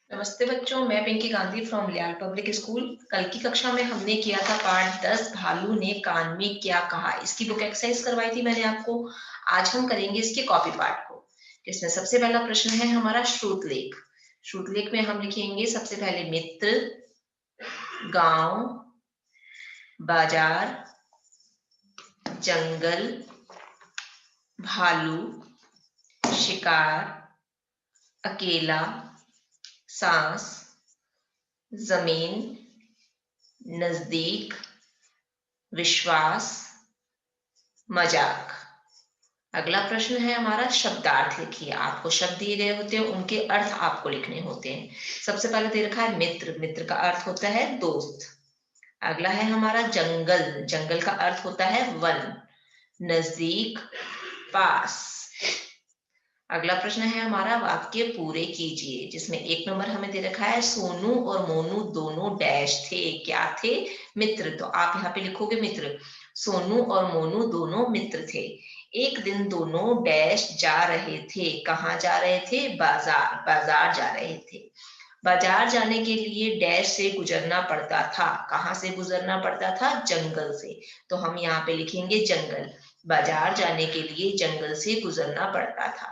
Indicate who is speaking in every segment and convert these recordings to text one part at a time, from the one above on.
Speaker 1: नमस्ते बच्चों, मैं पिंकी गांधी फ्रॉम लियाल पब्लिक स्कूल। कल की कक्षा में हमने किया था पाठ 10, भालू ने कान में क्या कहा। इसकी बुक एक्सरसाइज करवाई थी मैंने आपको। आज हम करेंगे इसके कॉपी पाठ को। इसमें सबसे पहला प्रश्न है हमारा श्रुतलेख। श्रुतलेख में हम लिखेंगे सबसे पहले मित्र, गांव, बाजार, जंगल, भालू, शिकार, अकेला, सांस, जमीन, नजदीक, विश्वास, मजाक। अगला प्रश्न है हमारा शब्दार्थ लिखिए। आपको शब्द दिए गए होते हैं, उनके अर्थ आपको लिखने होते हैं। सबसे पहले दे रखा है मित्र। मित्र का अर्थ होता है दोस्त। अगला है हमारा जंगल। जंगल का अर्थ होता है वन। नजदीक, पास। अगला प्रश्न है हमारा वाक्य पूरे कीजिए, जिसमें 1 नंबर हमें दे रखा है सोनू और मोनू दोनों डैश थे। क्या थे? मित्र। तो आप यहाँ पे लिखोगे मित्र। सोनू और मोनू दोनों मित्र थे। एक दिन दोनों डैश जा रहे थे। कहाँ जा रहे थे? बाजार। बाजार जा रहे थे। बाजार जाने के लिए डैश से गुजरना पड़ता था। कहाँ से गुजरना पड़ता था? जंगल से। तो हम यहाँ पे लिखेंगे जंगल। बाजार जाने के लिए जंगल से गुजरना पड़ता था।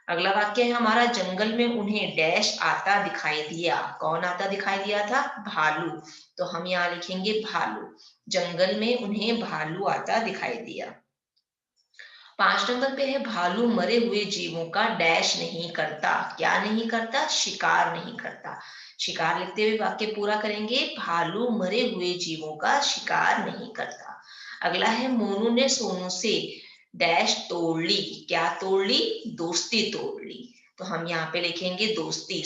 Speaker 1: अगला वाक्य है हमारा जंगल में उन्हें डैश आता दिखाई दिया। कौन आता दिखाई दिया था? भालू। तो हम यहाँ लिखेंगे भालू। जंगल में उन्हें भालू आता दिखाई दिया। 5 नंबर पे है भालू मरे हुए जीवों का डैश नहीं करता। क्या नहीं करता? शिकार नहीं करता। शिकार लिखते हुए वाक्य पूरा करेंगे। भालू मरे हुए जीवों का शिकार नहीं करता। अगला है मोनू ने सोनू से डैश तोड़ ली। क्या तोड़ ली? दोस्ती तोड़ ली। तो हम यहाँ पे लिखेंगे दोस्ती।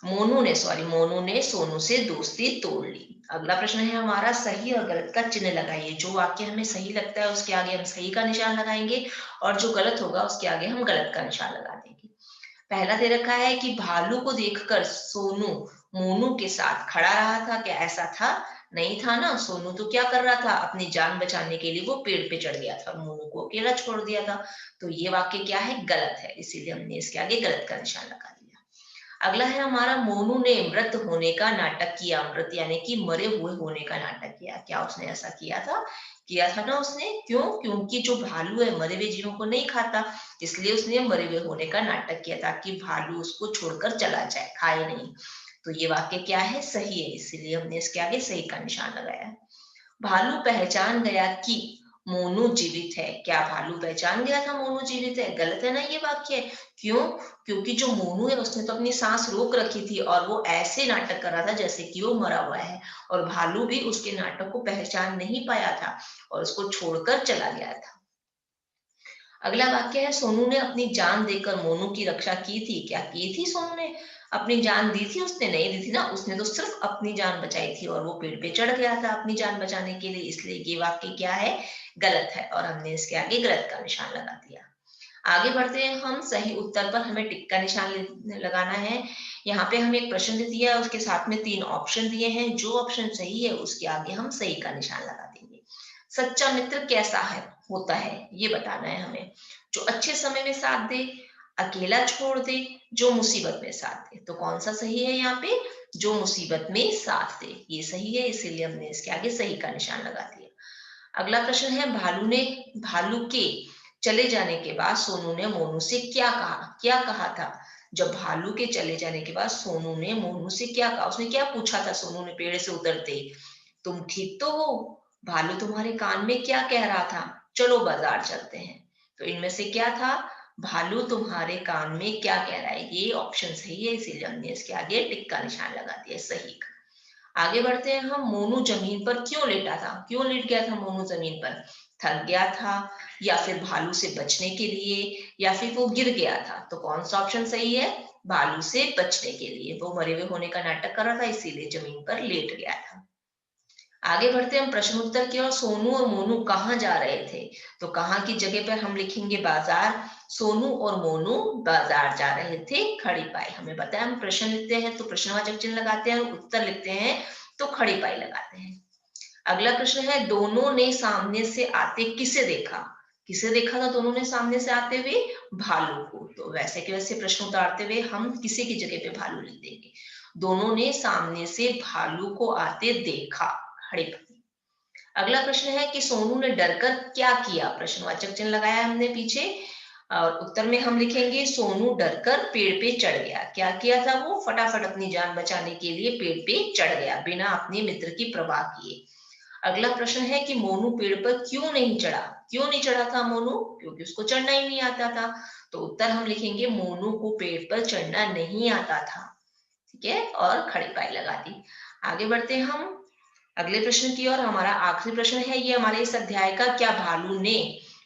Speaker 1: मोनू ने सोनू से दोस्ती तोड़ ली। अगला प्रश्न है हमारा सही और गलत का चिन्ह लगाइए। जो वाक्य हमें सही लगता है उसके आगे हम सही का निशान लगाएंगे, और जो गलत होगा उसके आगे हम गलत का निशान लगा देंगे। पहला दे रखा है कि भालू को देखकर सोनू मोनू के साथ खड़ा रहा था। क्या ऐसा था? नहीं था ना। सोनू तो क्या कर रहा था? अपनी जान बचाने के लिए वो पेड़ पे चढ़ गया था और मोनू को अकेला छोड़ दिया था। तो ये वाक्य क्या है? गलत है, इसीलिए हमने इसके आगे गलत का निशान लगा दिया। अगला है हमारा मोनू ने मृत होने का नाटक किया। मृत यानी कि मरे हुए होने का नाटक किया। क्या उसने ऐसा किया था? किया था ना उसने। क्यों? क्योंकि जो भालू है मरे हुए जीवों को नहीं खाता, इसलिए उसने मरे हुए होने का नाटक किया ताकि भालू उसको छोड़कर चला जाए, खाए नहीं। तो ये वाक्य क्या है? सही है, इसीलिए हमने इसके आगे सही का निशान लगाया है। भालू पहचान गया कि मोनू जीवित है। क्या भालू पहचान गया था मोनू जीवित है? गलत है ना ये वाक्य। क्यों? क्योंकि जो मोनू है उसने तो अपनी सांस रोक रखी थी और वो ऐसे नाटक कर रहा था जैसे कि वो मरा हुआ है, और भालू भी उसके नाटक को पहचान नहीं पाया था और उसको छोड़कर चला गया था। अगला वाक्य है सोनू ने अपनी जान देकर मोनू की रक्षा की थी। क्या की थी? सोनू ने अपनी जान दी थी? उसने नहीं दी थी ना। उसने तो सिर्फ अपनी जान बचाई थी और वो पेड़ पे चढ़ गया था अपनी जान बचाने के लिए, इसलिए ये वाक्य क्या है? गलत है, और हमने इसके आगे गलत का निशान लगा दिया। आगे बढ़ते हैं हम। सही उत्तर पर हमें टिक का निशान लगाना है। यहाँ पे हमें एक प्रश्न दे दिया है, उसके साथ में 3 ऑप्शन दिए हैं। जो ऑप्शन सही है उसके आगे हम सही का निशान लगा देंगे। सच्चा मित्र कैसा है होता है ये बताना है हमें। जो अच्छे समय में साथ दे, अकेला छोड़ दे, जो मुसीबत में साथ दे। तो कौन सा सही है यहाँ पे? जो मुसीबत में साथ दे, ये सही है, इसीलिए हमने इसके आगे सही का निशान लगा दिया। अगला प्रश्न है भालू के चले जाने के बाद सोनू ने मोनू से क्या कहा? क्या कहा था? जब भालू के चले जाने के बाद सोनू ने मोनू से क्या कहा? उसने क्या पूछा था सोनू ने पेड़ से उतरते ही? तुम ठीक तो हो? भालू तुम्हारे कान में क्या कह रहा था? चलो बाजार चलते हैं। तो इनमें से क्या था? भालू तुम्हारे कान में क्या कह रहा है? ये ऑप्शन सही है, इसीलिए हमने इसके आगे टिक का निशान लगा दिया, सही का। आगे बढ़ते हैं हम। मोनू जमीन पर क्यों लेटा था? क्यों लेट गया था मोनू जमीन पर? थक गया था, या फिर भालू से बचने के लिए, या फिर वो गिर गया था? तो कौन सा ऑप्शन सही है? भालू से बचने के लिए। वो मरे हुए होने का नाटक कर रहा था, इसीलिए जमीन पर लेट गया था। आगे बढ़ते हैं हम प्रश्न उत्तर की ओर। सोनू और मोनू कहाँ जा रहे थे? तो कहाँ की जगह पर हम लिखेंगे बाजार। सोनू और मोनू बाजार जा रहे थे। खड़ी पाई हमें पता है, हम प्रश्न लिखते हैं तो प्रश्नवाचक चिन्ह लगाते हैं, और उत्तर लिखते हैं तो खड़ी पाई लगाते हैं। अगला प्रश्न है दोनों ने सामने से आते किसे देखा? किसे देखा था दोनों ने सामने से आते हुए? भालू को। तो वैसे के वैसे प्रश्न उतारते हुए हम किसी की जगह पे भालू लिख देंगे। दोनों ने सामने से भालू को आते देखा, खड़े पत्नी। अगला प्रश्न है कि सोनू ने डरकर क्या किया? प्रश्नवाचक चिन्ह लगाया हमने पीछे और उत्तर में हम लिखेंगे सोनू डरकर पेड़ पे चढ़ गया। क्या किया था वो? फटाफट अपनी जान बचाने के लिए पेड़ पे चढ़ गया बिना अपने मित्र की परवाह किए। अगला प्रश्न है कि मोनू पेड़ पर क्यों नहीं चढ़ा? क्यों नहीं चढ़ा था मोनू? क्योंकि उसको चढ़ना ही नहीं आता था। तो उत्तर हम लिखेंगे मोनू को पेड़ पर चढ़ना नहीं आता था। ठीक है, और खड़ी पाई लगा दी। आगे बढ़ते हैं हम अगले प्रश्न की ओर। हमारा आखिरी प्रश्न है ये हमारे इस अध्याय का, क्या भालू ने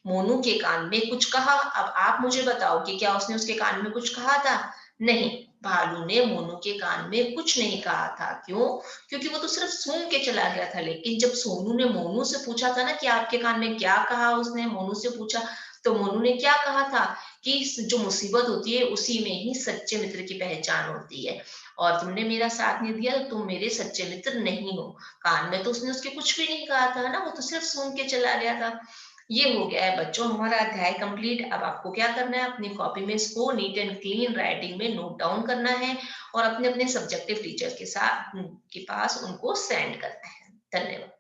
Speaker 1: मोनू के कान में कुछ कहा? अब आप मुझे बताओ कि क्या उसने उसके कान में कुछ कहा था? नहीं, भालू ने मोनू के कान में कुछ नहीं कहा था। क्यों? क्योंकि वो तो सिर्फ सूंघ के चला गया था। लेकिन जब सोनू ने मोनू से पूछा था ना कि आपके कान में क्या कहा, उसने मोनू से पूछा, तो मोनू ने क्या कहा था कि जो मुसीबत होती है उसी में ही सच्चे मित्र की पहचान होती है, और तुमने मेरा साथ नहीं दिया तो तुम मेरे सच्चे मित्र नहीं हो। कान में तो उसने उसके कुछ भी नहीं कहा था ना, वो तो सिर्फ सूंघ के चला गया था। ये हो गया है बच्चों हमारा अध्याय कंप्लीट। अब आपको क्या करना है, अपनी कॉपी में इसको नीट एंड क्लीन राइटिंग में नोट डाउन करना है और अपने अपने सब्जेक्टिव टीचर के साथ के पास उनको सेंड करना है। धन्यवाद।